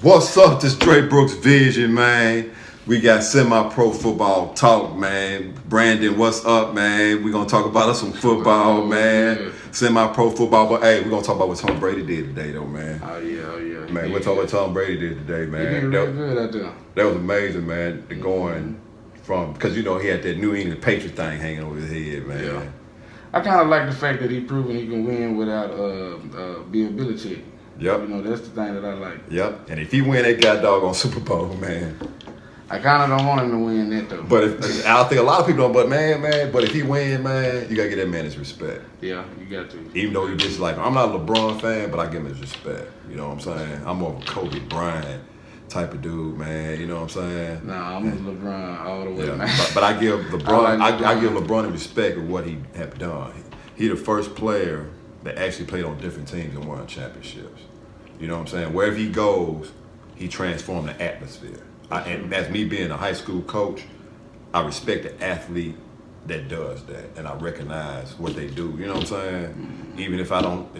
What's up? This Dre Brooks Vision, man. We got Semipro football talk, man. Brandon, what's up, man? We're going to talk about some football, man. Yeah. Semi-pro football. But, hey, we're going to talk about what Tom Brady did today, though, man. Oh, yeah. Man, we're talking about what Tom Brady did today, man. He did real good out there. That was amazing, man. The going from, because, you know, he had that New England Patriots thing hanging over his head, man. Yeah. I kind of like the fact that he proven he can win without Bill Belichick. Yep. You know, that's the thing that I like. Yep. And if he win that guy doggone Super Bowl, man. I kind of don't want him to win that, though. But I think a lot of people don't, but but if he win, man, you got to give that man his respect. Yeah, you got to. Even though he just like, I'm not a LeBron fan, but I give him his respect. You know what I'm saying? I'm more of a Kobe Bryant type of dude, man. You know what I'm saying? Nah, I'm with LeBron all the way, Yeah, man. but I give LeBron, I I give LeBron the respect of what he have done. He the first player that actually played on different teams and won championships. You know what I'm saying? Wherever he goes, he transformed the atmosphere. And as me being a high school coach, I respect the athlete that does that, and I recognize what they do. You know what I'm saying? Even if I don't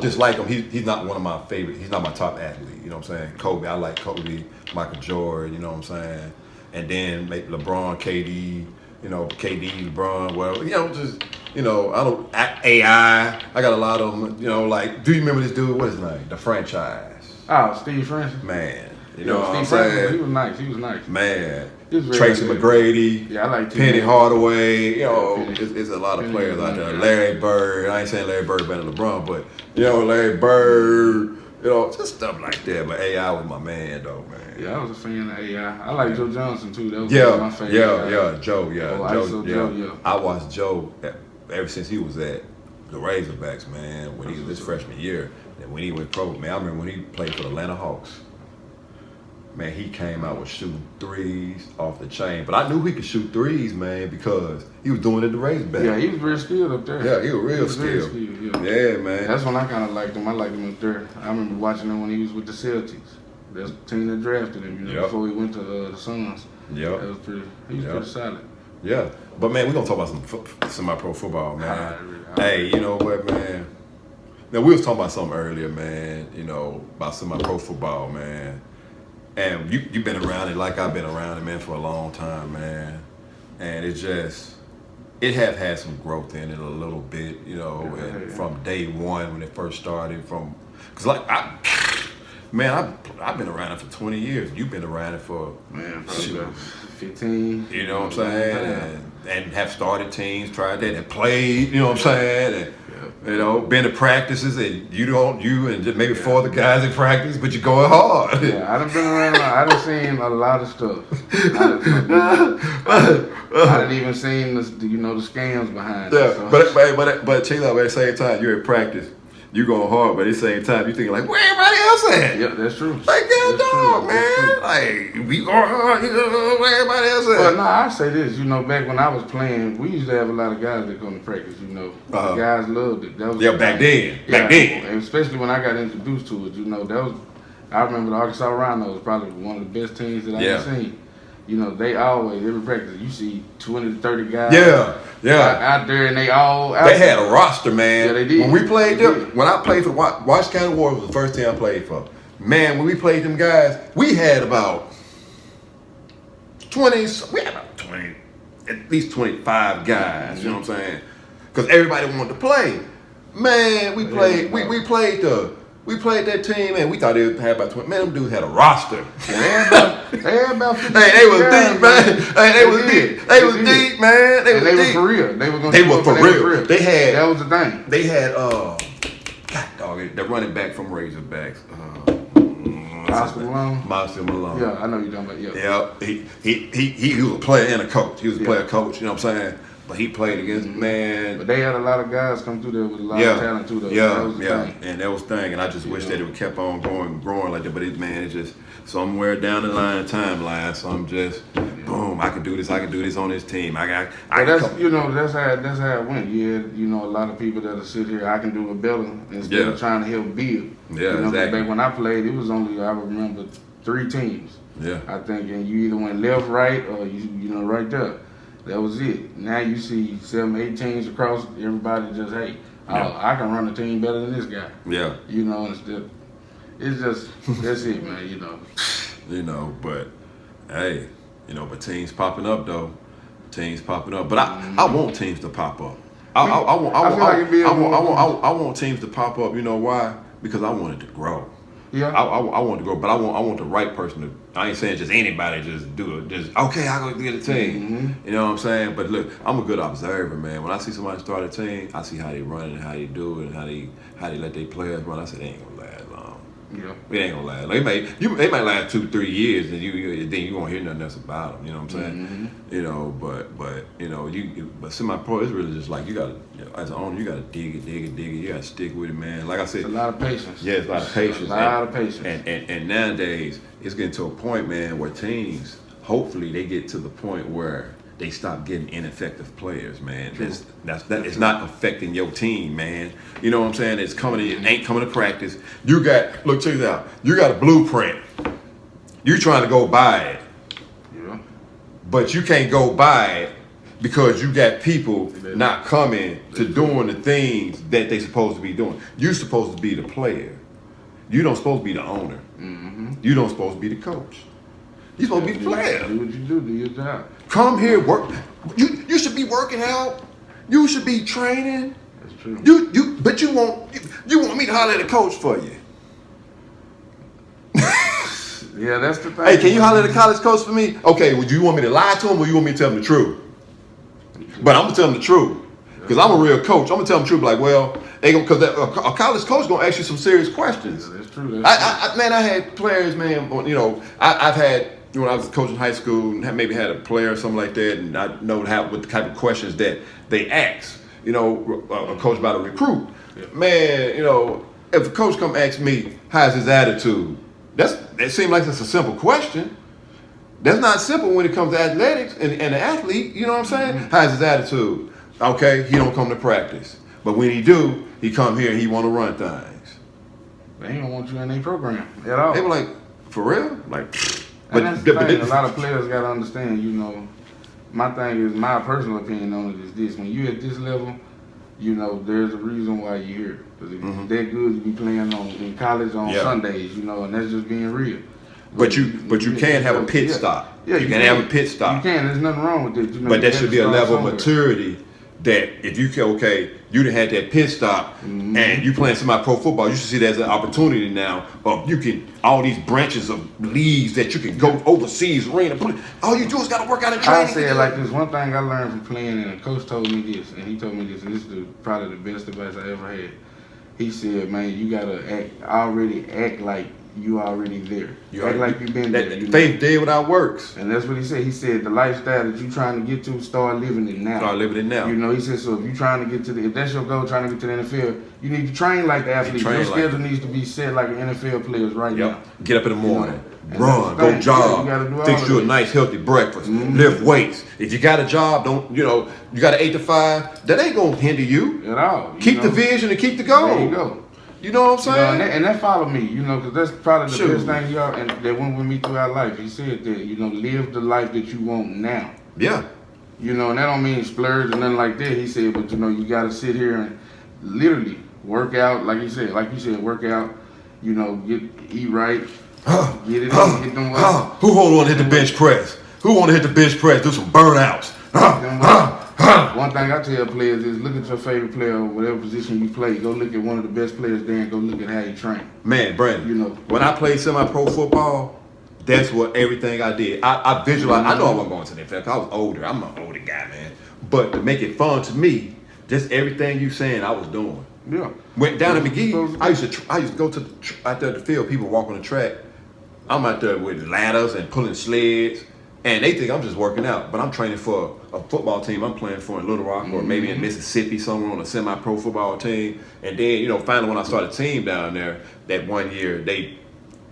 dislike him. He's not one of my favorite. He's not my top athlete. You know what I'm saying? Kobe, I like Kobe, Michael Jordan. You know what I'm saying? And then make LeBron, KD. You know, KD, LeBron. Well, you know, just AI. I got a lot of them. You know, like, do you remember this dude? What is his name? The Franchise. Oh, Steve Francis. Man. You know what I'm Steve saying? Francis, he was nice. Man. Was Tracy McGrady. Yeah, I like Penny Hardaway. You know, Penny. it's a lot of Penny players out is there. nice. Larry Bird. I ain't saying Larry Bird better than LeBron, but, you know, Larry Bird. You know, just stuff like that. But AI was my man, though, man. Yeah, I was a fan of AI. I like Joe Johnson, too. That was my favorite. Joe. Joe. I watched Joe ever since he was at the Razorbacks, man, when he was his freshman year. And when he went pro, man, I remember when he played for the Atlanta Hawks. Man, he came out with shooting threes off the chain. But I knew he could shoot threes, man, because he was doing it at the Razorbacks. Yeah, he was real skilled up there. Yeah, he was real skilled. Yeah, man. That's when I kind of liked him. I liked him up there. I remember watching him when he was with the Celtics. That's the team that drafted him, before he went to the Suns. Yeah. He was pretty solid. Yeah. But, man, we're going to talk about some semi-pro football, man. Hey, you know what, man? Now, we was talking about something earlier, man, about semi-pro football, man. And you've been around it like I've been around it, man, for a long time, man. And it have had some growth in it a little bit, and from day one when it first started. Because I've been around it for 20 years. You've been around it for 15. You know what I'm saying? And have started teams, tried that, and played. You know what I'm saying? And, been to practices, and you and just maybe 4 other guys in practice, but you're going hard. Yeah, I done been around. I done seen a lot of stuff. I done even seen the scams behind it. Yeah, but check it out. At the same time, you're in practice. You going hard, but at the same time, you thinking like, where everybody else at? Yeah, that's true. Like, that dog, man. Like, we going hard, where everybody else at? Well, no, I say this, back when I was playing, we used to have a lot of guys that come to practice, The guys loved it. That was back then. And especially when I got introduced to it, I remember the Arkansas Rhinos was probably one of the best teams that I ever seen. They always, every practice, you see 20 to 30 guys out there, and they all out They there. had a roster, man. Yeah, they did. When we played them, when I played for Washington County Warriors was the first team I played for. Man, when we played them guys, we had about 20, at least 25 guys, you know what I'm saying? Because everybody wanted to play. Man, we played that team, and we thought they had about 20. Man, them dudes had a roster. They had about 50 they was deep, man. They was deep, man. They were for real. They were for real. They had. That was the thing. They had. God dog, the running back from Razorbacks. Oscar Malone. Yeah, I know you're talking about. Yeah. He was a player and a coach. He was a player coach. You know what I'm saying? But he played against man. But they had a lot of guys come through there with a lot of talent too. Though. And that was the thing. And I just wish that it would kept on growing like that. But it's just somewhere down the timeline. So I'm just boom. I can do this on this team. That's how it went. You had a lot of people that'll sit here. I can do it better instead of trying to help build. Yeah, exactly. Back when I played, it was only I remember 3 teams. Yeah. I think, and you either went left, right, or you right there. That was it. Now you see 7, 8 teams across. Everybody just I can run a team better than this guy. Yeah. Instead It's just that's it, man. But hey, but teams popping up though. Teams popping up, but I want teams to pop up. I want teams to pop up. You know why? Because I want it to grow. Yeah. I want to grow, but I want the right person to. I ain't saying just anybody just do it. Just okay, I go get a team. Mm-hmm. You know what I'm saying? But look, I'm a good observer, man. When I see somebody start a team, I see how they run it and how they do it and how they let their players run. I said they ain't gonna last long. Yeah. It ain't gonna last. They might last 2-3 years, and then you won't hear nothing else about them. You know what I'm saying? Mm-hmm. But semi-pro is really just like you gotta, as an owner, you gotta dig it. You gotta stick with it, man. Like I said, it's a lot of patience. Yeah, it's a lot of patience. A lot of patience. And nowadays, it's getting to a point, man, where teams, hopefully, they get to the point where they stop getting ineffective players, man. It's not affecting your team, man. You know what I'm saying? It ain't coming to practice. Look, check this out. You got a blueprint. You're trying to go buy it. Yeah. But you can't go buy it because you got people not coming to doing the things that they supposed to be doing. You're supposed to be the player. You don't supposed to be the owner. Mm-hmm. You don't supposed to be the coach. You're supposed to be the player. Do what you do your job. Come here, work. You should be working out. You should be training. That's true. But you want me to holler at a coach for you. Yeah, that's the thing. Hey, can you holler at a college coach for me? Okay, well, do you want me to lie to him or you want me to tell him the truth? But I'm gonna tell him the truth because I'm a real coach. I'm gonna tell him the truth. Like, well, because a college coach gonna ask you some serious questions. Yeah, that's true. I had players, man. I've had. When I was coaching high school, maybe had a player or something like that, and I know what the type of questions that they ask. A coach about a recruit. Yeah. Man, if a coach come ask me, how's his attitude? It seems like it's a simple question. That's not simple when it comes to athletics and an athlete. You know what I'm saying? Mm-hmm. How's his attitude? Okay, he don't come to practice, but when he do, he come here and he want to run things. They ain't gonna want you in their program at all. They were like, for real? Like. And that's the thing, a lot of players got to understand, my thing is, my personal opinion on it is this. When you at this level, there's a reason why you're here. Because if you're that good, you be playing in college on Sundays, and that's just being real. But you can have a pit stop. Yeah, you can have a pit stop. You can, there's nothing wrong with it. But there should be a level of maturity that if you you done had that pit stop and you playing semi-pro football, you should see that as an opportunity now of all these branches of leagues that you can go overseas, all you do is got to work out and train. I say it like this. One thing I learned from playing, and a coach told me this, and he told me this, and this is probably the best advice I ever had. He said, man, you got to act like you already there. Act like you've been there. Faith dead without works. And that's what he said. He said the lifestyle that you're trying to get to, start living it now. Start living it now. He said, so if you're trying to get if that's your goal, trying to get to the NFL, you need to train like the athlete. Your schedule needs to be set like an NFL player's right now. Get up in the morning. Run, go jog, fix you a nice healthy breakfast, lift weights. If you got a job, you got an 8 to 5, that ain't gonna hinder you at all. Keep the vision and keep the goal. There you go. You know what I'm saying? And that followed me, because that's probably the best thing and that went with me throughout life. He said that, live the life that you want now. Yeah. And that don't mean splurge or nothing like that. He said, but you gotta sit here and literally work out, like you said, work out, eat right, get it in, get them weights. Who want to hit the bench press? Who want to hit the bench press? Do some burnouts. One thing I tell players is look at your favorite player or whatever position you play. Go look at one of the best players there and go look at how he train. Man, Brandon, when I played semi-pro football, that's what everything I did. I visualized. I know I wasn't going to the NFL because I was older. I'm an older guy, man. But to make it fun to me, just everything you saying I was doing. Yeah. Went down to McGee. I used to go to out there at the field. People walk on the track. I'm out there with ladders and pulling sleds. And they think I'm just working out, but I'm training for a football team I'm playing for in Little Rock or maybe in Mississippi somewhere on a semi-pro football team. And then, finally when I started a team down there, that one year, they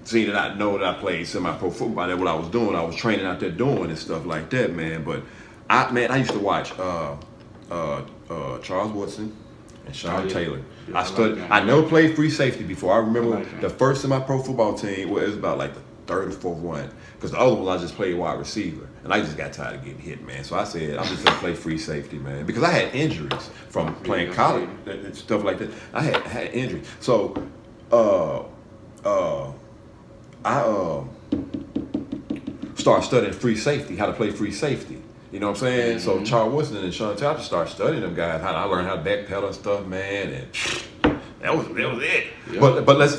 seen that I know that I played semi-pro football. That's what I was doing. I was training out there doing and stuff like that, man. But, I used to watch Charles Woodson and Sean Taylor. Yeah, I never played free safety before. I remember the first semi-pro football team, it was about like the third or fourth one. Because the other ones I just played wide receiver. And I just got tired of getting hit, man. So I said, I'm just going to play free safety, man. Because I had injuries from playing college and stuff like that. I had injuries. So I started studying free safety, how to play free safety. You know what I'm saying? Mm-hmm. So Charles Woodson and Sean Taylor, I just started studying them guys. I learned how to backpedal and stuff, man, and that was it. Yep. But let's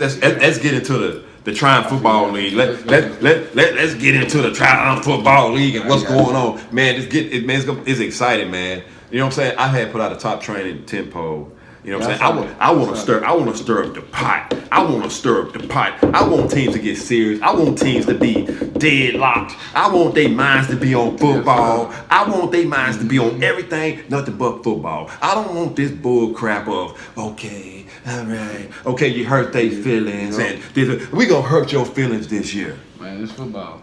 get into the Triumph Football League. Let's get into the Triumph Football League and what's going on, man. It's exciting, man. You know what I'm saying? I had put out a top training tempo. You know what I'm saying? I want to stir up the pot. I want teams to get serious. I want teams to be deadlocked. I want their minds to be on football. I want their minds to be on everything, nothing but football. I don't want this bull crap of, okay, all right, okay, you hurt their feelings, and we gonna hurt your feelings this year. Man, it's football.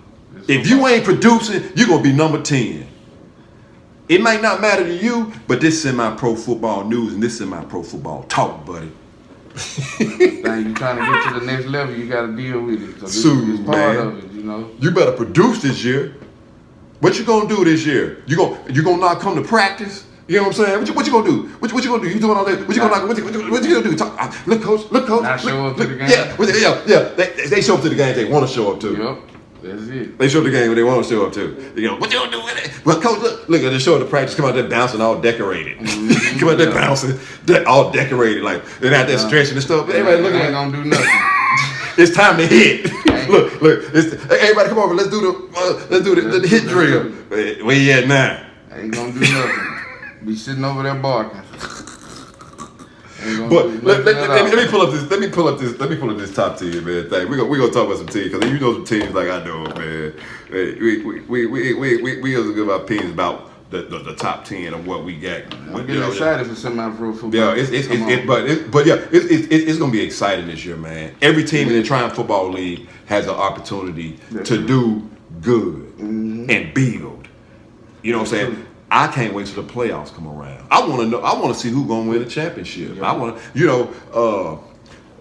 If you ain't producing, you're gonna be number 10. It might not matter to you, but this is semi-pro football news and this is semi-pro football talk, buddy. You trying to get to the next level, you got to deal with it. So it's part of it, you know. You better produce this year. What you gonna do this year? You gonna not come to practice? You know what I'm saying? What you gonna do? What you gonna do? You doing all that? What you gonna do? Talk, look, coach. Not show up to the game. Yeah. They show up to the game they want to show up to. Yep. That's it. They show up the game when they want to show up to. You know, what you gonna do with it? Well, coach, look at the show up to practice. Come out there bouncing, all decorated. Mm-hmm. Come out there bouncing, all decorated, like they're out there stretching and stuff. Everybody looking ain't gonna do nothing. It's time to hit. Look. Everybody, come over. Let's do the hit drill. Where you at now? Ain't gonna do nothing. Be sitting over there barking. But let me pull up this top 10, man. Thing. We gonna talk about some teams because you know some teams like I know, man. We also give our opinions about the top 10 of what we got. I'm getting excited for semi-pro football. Yeah, it's gonna be exciting this year, man. Every team in the Triumph Football League has an opportunity to do good and build. You know what I'm saying? I can't wait till the playoffs come around. I want to see who's gonna win the championship. Yeah.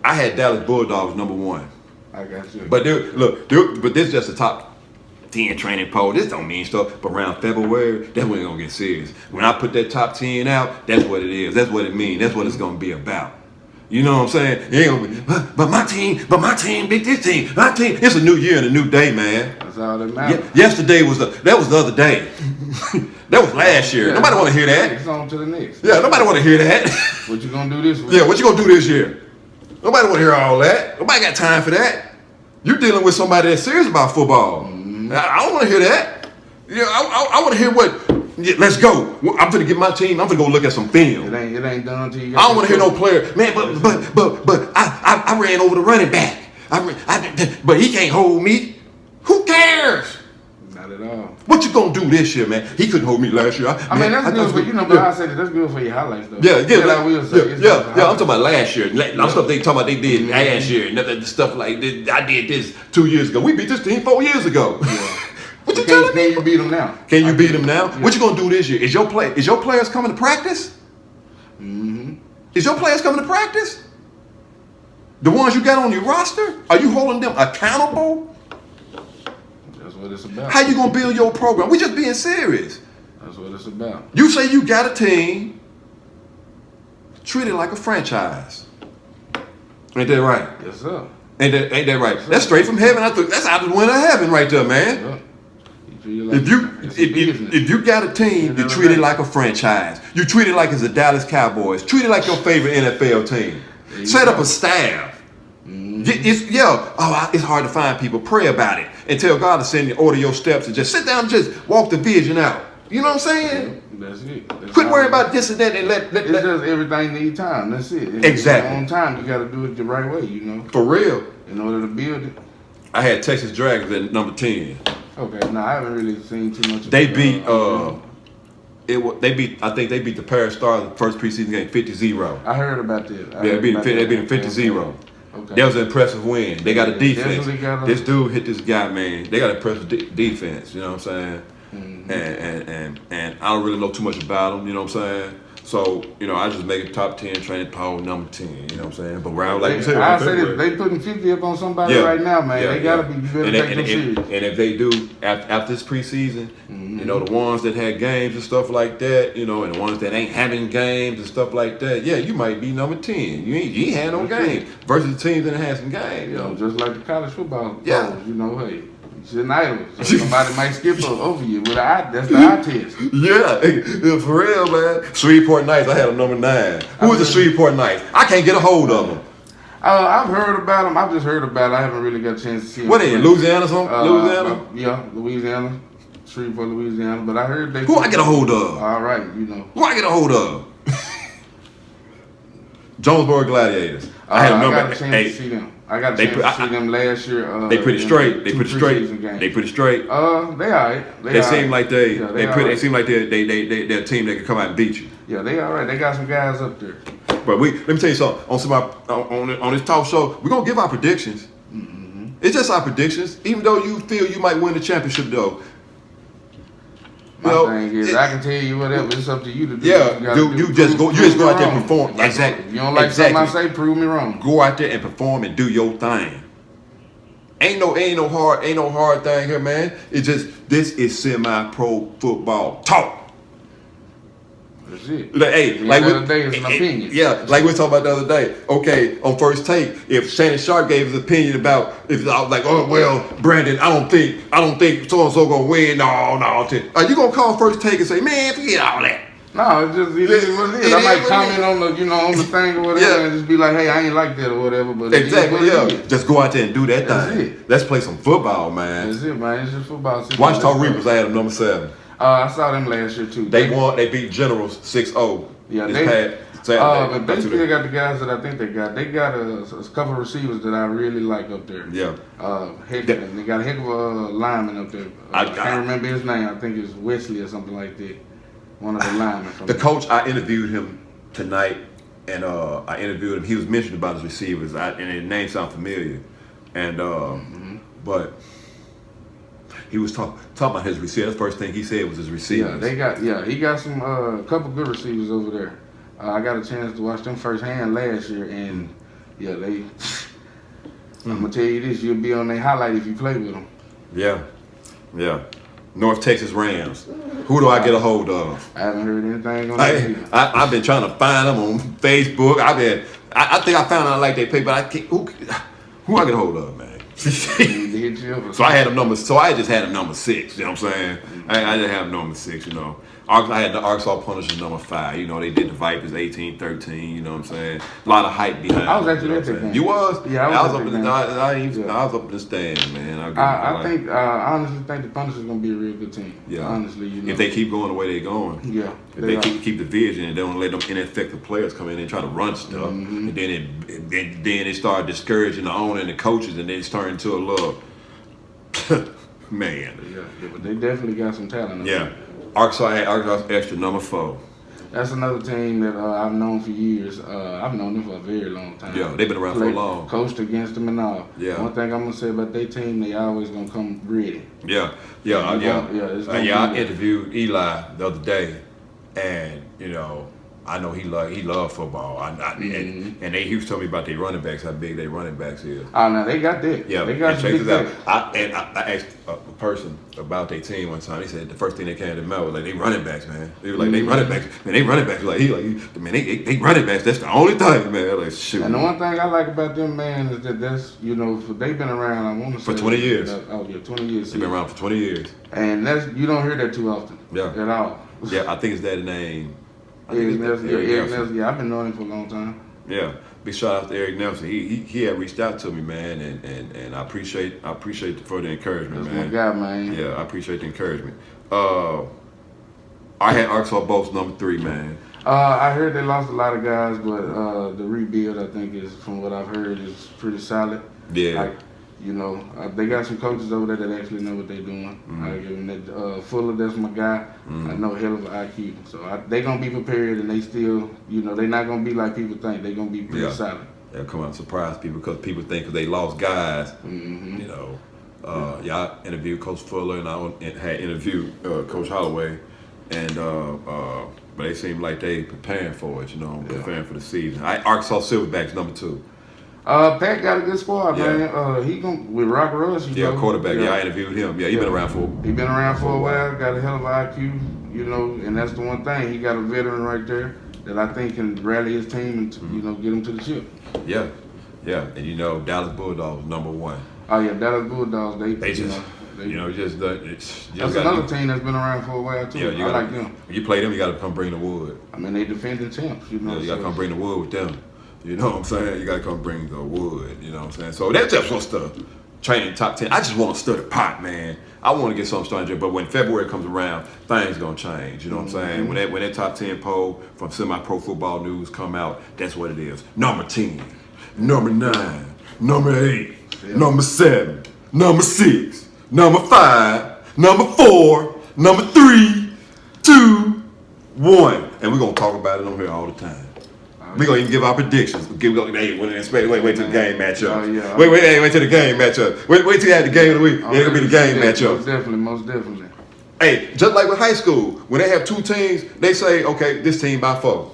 I had Dallas Bulldogs number 1. I got you. But but this is just the top 10 training poll. This don't mean stuff. But around February, that's when it's gonna get serious. When I put that top 10 out, that's what it is. That's what it means. That's what it's gonna be about. You know what I'm saying? It ain't gonna be, but my team beat this team. My team. It's a new year and a new day, man. That's all that matters. Yesterday was the other day. That was last year. Nobody want to hear that. It's on to the next. Yeah, nobody want to hear that. What you gonna do this week? Yeah, what you gonna do this year? Nobody want to hear all that. Nobody got time for that. You're dealing with somebody that's serious about football. Mm-hmm. I don't want to hear that. Yeah, I want to hear what. Yeah, let's go. I'm gonna get my team. I'm gonna go look at some film. It ain't done until you. I don't want to hear no player, man. But I ran over the running back. But he can't hold me. Who cares? Not at all. What you gonna do this year, man? He couldn't hold me last year. I mean, that's good for you know. But I said that's good for your highlights, though. Yeah. I'm talking about last year. Stuff they talking about they did last year. And stuff like this. I did this 2 years ago. We beat this team 4 years ago. Yeah. What you telling me? Can you beat them now? Can you beat them now? Yeah. What you gonna do this year? Is your players coming to practice? Mm-hmm. Is your players coming to practice? The ones you got on your roster? Are you holding them accountable? That's what it's about. How you gonna build your program? We just being serious. That's what it's about. You say you got a team, treat it like a franchise. Ain't that right? Yes, sir. Ain't that right? Yes, that's straight from heaven. That's out the window of heaven right there, man. Yeah. If you got a team, you treat it like a franchise. You treat it like it's the Dallas Cowboys. Treat it like your favorite NFL team. Set up a staff. Mm-hmm. It's hard to find people. Pray about it and tell God to send you, order your steps, and just sit down and just walk the vision out. You know what I'm saying? Yeah, that's it. Quit worrying about this and that and let. It's just everything needs time. That's it. Exactly. On time, you got to do it the right way. You know. For real. In order to build it. I had Texas Dragons at number 10. Okay, no, I haven't really seen too much. They beat. I think they beat the Paris Stars the first preseason game 50-0. I heard about that. They beat them 50-0. Okay. That was an impressive win. They got a defense. This dude hit this guy, man. They got an impressive defense. You know what I'm saying? Mm-hmm. And I don't really know too much about them. You know what I'm saying? So, I just make a top 10 training power number 10, you know what I'm saying? But round, like you said, I say this, they putting 50 up on somebody right now, man. They got to be better take them serious. And if they do, after this preseason, the ones that had games and stuff like that, and the ones that ain't having games and stuff like that, you might be number 10. You ain't had no games versus the teams that had some games, Just like the college football pros, hey. Sitting idle. So somebody might skip over you with that's the eye test. Yeah, for real, man. Shreveport Knights, I had a number 9. Who was the Shreveport Knights? I can't get a hold of them. I've heard about them. I've just heard about it. I haven't really got a chance to see them. What in Louisiana? Louisiana? Yeah, Louisiana. Shreveport, Louisiana. But I heard they. Who I get a hold of? All right, Who I get a hold of? Jonesboro Gladiators. I had a number 8. To see them. I got a chance to see them last year. They put it straight. They put it straight. They put it straight. They alright. They seem like they seem like they're a team that can come out and beat you. Yeah, they alright. They got some guys up there. But let me tell you something. On this talk show, we're gonna give our predictions. It's just our predictions. Even though you feel you might win the championship, though. My thing is, I can tell you whatever. It's up to you to do. Yeah, you just go out there and perform. Exactly. If you don't like something I say, prove me wrong. Go out there and perform and do your thing. Ain't no hard thing here, man. It's just this is semi-pro football talk. That's it. Like the other day is an opinion. Yeah, like we were talking about the other day. Okay, on First Take, if Shannon Sharp gave his opinion about if I was like, oh well, Brandon, I don't think so and so gonna win. No. Are you gonna call First Take and say, man, forget all that? No, it is what it is. I might comment on the thing or whatever, and just be like, hey, I ain't like that or whatever. But exactly, Just go out there and do that thing. Let's play some football, man. That's it, man. It's just football. Washita Reapers, I had them number 7. I saw them last year too. They won. They beat Generals 6-0. Yeah, but they still got the guys that I think they got. They got a couple of receivers that I really like up there. Yeah. They got a heck of a lineman up there. I can't remember his name. I think it's Wesley or something like that. One of the linemen. The coach, I interviewed him tonight, and I interviewed him. He was mentioned about his receivers, and his name sounded familiar, and but. He was talking about his receivers. The first thing he said was his receivers. He got some couple good receivers over there. I got a chance to watch them firsthand last year, and I'm gonna tell you this: you'll be on their highlight if you play with them. Yeah. North Texas Rams. Who do I get a hold of? I haven't heard anything on that. I've been trying to find them on Facebook. I think I found out like they play, but I can't. Who I get a hold of, man? So I just had him number 6, you know what I'm saying? I just had him number 6, I had the Arkansas Punishers number 5, they did the Vipers 18-13, you know what I'm saying? A lot of hype behind I was actually at that game. You was? Yeah, I was up in the I was up in the stand, man. I honestly think the Punishers gonna be a real good team. Yeah. Honestly, if they keep going the way they're going. Yeah. If they keep the vision and they don't let them ineffective players come in and try to run stuff, and then it start discouraging the owner and the coaches, and then it's turned into a little man. Yeah, but they definitely got some talent. Yeah. Arkansas extra number 4. That's another team that I've known for years. I've known them for a very long time. Yeah, they've been around for long. Coached against them and all. Yeah. One thing I'm gonna say about their team, they always gonna come ready. Yeah. I interviewed Eli the other day, and I know he loved football. And he was telling me about their running backs, how big their running backs is. Oh, no, they got that. Yeah, they got check this out. I asked a person about their team one time. He said the first thing that came to mind was like they running backs, man. They were like they running backs, man. They running backs. They running backs. That's the only thing, man. Like shoot. And the one thing I like about them, man, is that they've been around. I want to say for 20 years. 20 years. They've been around for 20 years. And you don't hear that too often. Yeah. At all. Yeah, I think it's that name. Eric Nelson. Yeah, I've been knowing him for a long time. Yeah, big shout out to Eric Nelson. He had reached out to me, man, and I appreciate the further encouragement, That's man. my guy, man. Yeah, I appreciate the encouragement. I had Arkansas Bolts number 3, man. I heard they lost a lot of guys, but the rebuild, I think, is from what I've heard, is pretty solid. Yeah. They got some coaches over there that actually know what they're doing. I give them that. Fuller, that's my guy. I know hell of an IQ. So they're going to be prepared, and they still, they're not going to be like people think. They're going to be pretty solid. They'll come out and surprise people because people think because they lost guys, I interviewed Coach Fuller, and I had interviewed Coach Holloway, and but they seem like they preparing for it. Preparing for the season. Arkansas Silverbacks #2. Pat got a good squad, man. He with Rock Rush. Quarterback. Yeah, I interviewed him. Yeah, he been around for. He been around for a while. Got a hell of an IQ. And that's the one thing. He got a veteran right there that I think can rally his team and get him to the chip. Yeah, and Dallas Bulldogs #1. Oh yeah, Dallas Bulldogs. They just. That's another team that's been around for a while too. I like them. When you play them, you got to come bring the wood. I mean, they defending champs. You got to come bring the wood with them. You know what I'm saying? You got to come bring the wood. You know what I'm saying? So that's just what's the training top 10. I just want to stir the pot, man. I want to get something started. But when February comes around, things gonna change. You know what I'm saying? When that top 10 poll from Semipro Football News come out, that's what it is. Number 10, number 9, number 8, number 7, number 6. Number 5, number 4, number 3, 2, 1. And we're going to talk about it on here all the time. We're going to even give our predictions. Wait till the game matchup. Wait till the game matchup. Wait till you have the game of the week. It's going to be the game matchup. Most definitely. Hey, just like with high school, when they have two teams, they say, okay, this team by 4.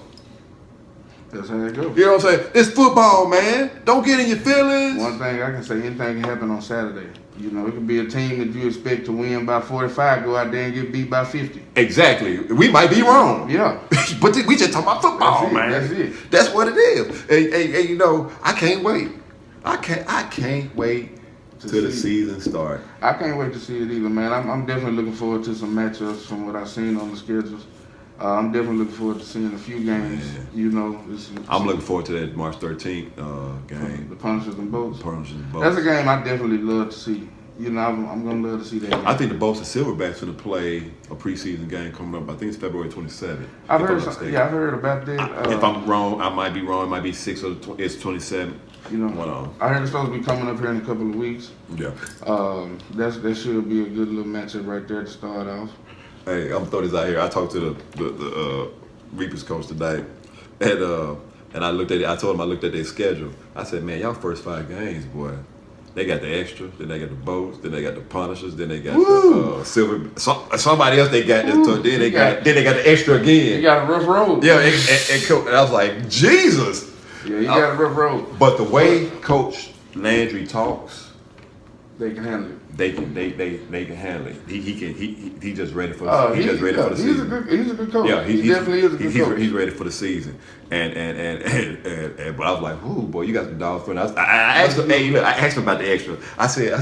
That's how it goes. You know what I'm saying? It's football, man. Don't get in your feelings. One thing I can say, anything can happen on Saturday. It could be a team that you expect to win by 45, go out there and get beat by 50. Exactly. We might be wrong. Yeah. But we just talking about football, man. That's it. That's what it is. Hey, I can't wait. I can't wait till the season start. I can't wait to see it either, man. I'm definitely looking forward to some matchups from what I've seen on the schedules. I'm definitely looking forward to seeing a few games. I'm looking forward to that March 13th game. The Punishers and Boats. That's a game I definitely love to see. I'm gonna love to see that game. I think the Boats and Silverbacks gonna play a preseason game coming up. I think it's February 27th. I've heard about that. If I'm wrong, I might be wrong. It might be 6 or it's 27. I heard it's supposed to be coming up here in a couple of weeks. Yeah. That should be a good little matchup right there to start off. Hey, I'm gonna throw this out here. I talked to the Reapers coach today, and I told him I looked at their schedule. I said, man, y'all first 5 games, boy. They got the extra, then they got the Boats, then they got the Punishers, then they got the Silver. Somebody else they got this. Then they got the extra again. You got a rough road. Yeah, and I was like, Jesus. Yeah, you got a rough road. But the way Coach Landry talks, they can handle it. They can handle it. He just ready for the season. He's a good coach. Yeah, he definitely is a good coach. He's ready for the season. And but I was like, ooh, boy, you got some dogs for us. I asked him, I asked him about the extra. I said,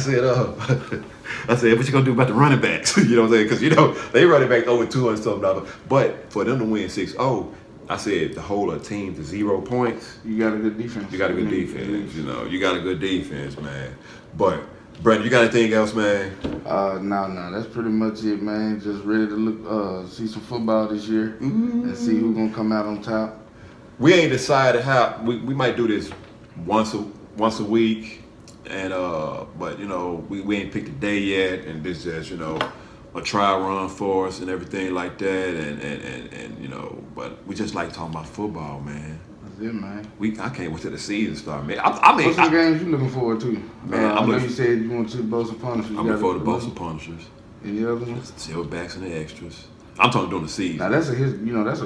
what you gonna do about the running backs? You know what I'm saying? Because they running back over $200-something. But for them to win 6-0. I said to hold a team to 0 points. You got a good defense. You got a good defense. You got a good defense, man. But Brandon, you got anything else, man? No, that's pretty much it, man. Just ready to look, see some football this year and see who's gonna come out on top. We ain't decided how we might do this once a week, and but we ain't picked a day yet, and this just a trial run for us and everything like that, and but we just like talking about football, man. That's it, man. I can't wait till the season start, man. What's the games you looking forward to? Man, I know you said you want to see the Boats and Punishers. I'm looking forward to Boats and Punishers. Any other ones? Silverbacks and the extros. I'm talking during the season. Now that's a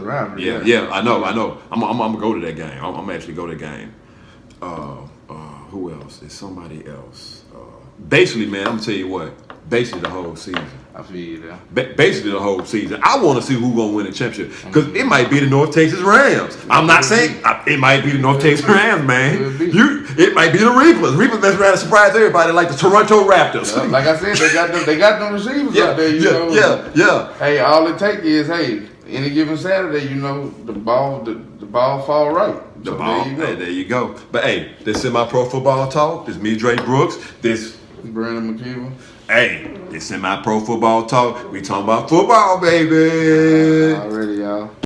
rivalry. Yeah, I know. I'm gonna go to that game. I'm actually go to that game. Who else? There's somebody else. Basically, man, I'm gonna tell you what. Basically, the whole season. I feel you there. Basically, the whole season. I want to see who's gonna win the championship because it might be the North Texas Rams. I'm not saying it might be the North Texas Rams, man. It might be the Reapers. Reapers mess around and surprise everybody like the Toronto Raptors. Yeah, like I said, they got them receivers out there. Yeah. Hey, all it takes is any given Saturday, the ball fall right. There you go. But hey, this Semi-Pro Football Talk. This me, Dre Brooks. This Brandon McKeever. Hey, this Semi-Pro Football Talk. We talking about football, baby.